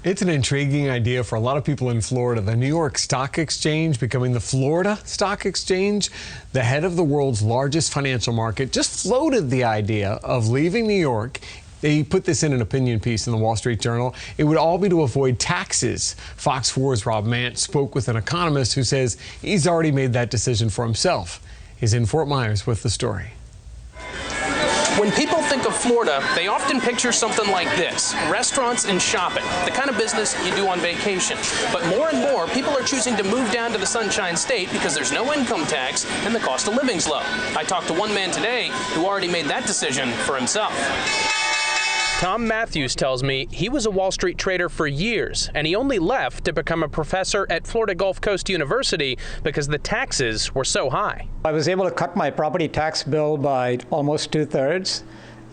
It's an intriguing idea for a lot of people in Florida. The New York Stock Exchange becoming the Florida Stock Exchange. The head of the world's largest financial market just floated the idea of leaving New York. He put this in an opinion piece in the Wall Street Journal. It would all be to avoid taxes. Fox 4's Rob Mant spoke with an economist who says he's already made that decision for himself. He's in Fort Myers with the story. When people think of Florida, they often picture something like this: restaurants and shopping, the kind of business you do on vacation. But more and more, people are choosing to move down to the Sunshine State because there's no income tax and the cost of living's low. I talked to one man today who already made that decision for himself. Tom Matthews tells me he was a Wall Street trader for years, and he only left to become a professor at Florida Gulf Coast University because the taxes were so high. I was able to cut my property tax bill by almost 2/3,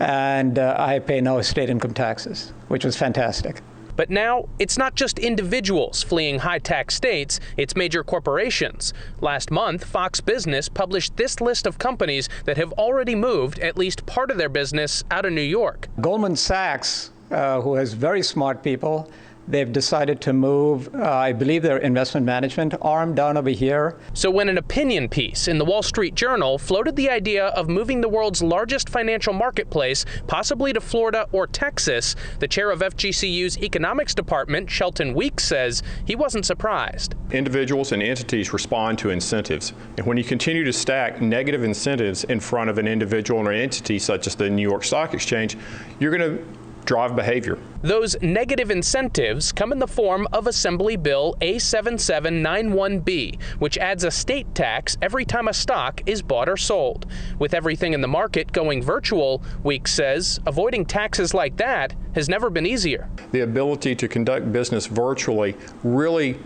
and I pay no state income taxes, which was fantastic. But now, it's not just individuals fleeing high-tax states, it's major corporations. Last month, Fox Business published this list of companies that have already moved at least part of their business out of New York. Goldman Sachs, who has very smart people, they've decided to move, I believe, their investment management arm down over here. So when an opinion piece in the Wall Street Journal floated the idea of moving the world's largest financial marketplace, possibly to Florida or Texas, the chair of FGCU's economics department, Shelton Weeks, says he wasn't surprised. Individuals and entities respond to incentives. And when you continue to stack negative incentives in front of an individual or an entity, such as the New York Stock Exchange, you're going to drive behavior. Those negative incentives come in the form of Assembly Bill A7791B, which adds a state tax every time a stock is bought or sold. With everything in the market going virtual, Weeks says avoiding taxes like that has never been easier. The ability to conduct business virtually really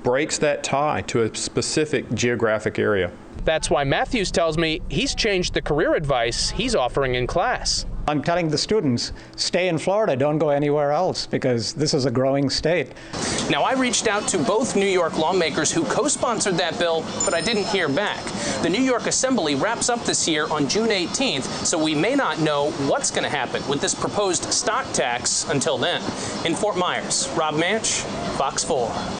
breaks that tie to a specific geographic area. That's why Matthews tells me he's changed the career advice he's offering in class. I'm telling the students, stay in Florida, don't go anywhere else, because this is a growing state. Now, I reached out to both New York lawmakers who co-sponsored that bill, but I didn't hear back. The New York Assembly wraps up this year on June 18th, so we may not know what's going to happen with this proposed stock tax until then. In Fort Myers, Rob Manch, Fox 4.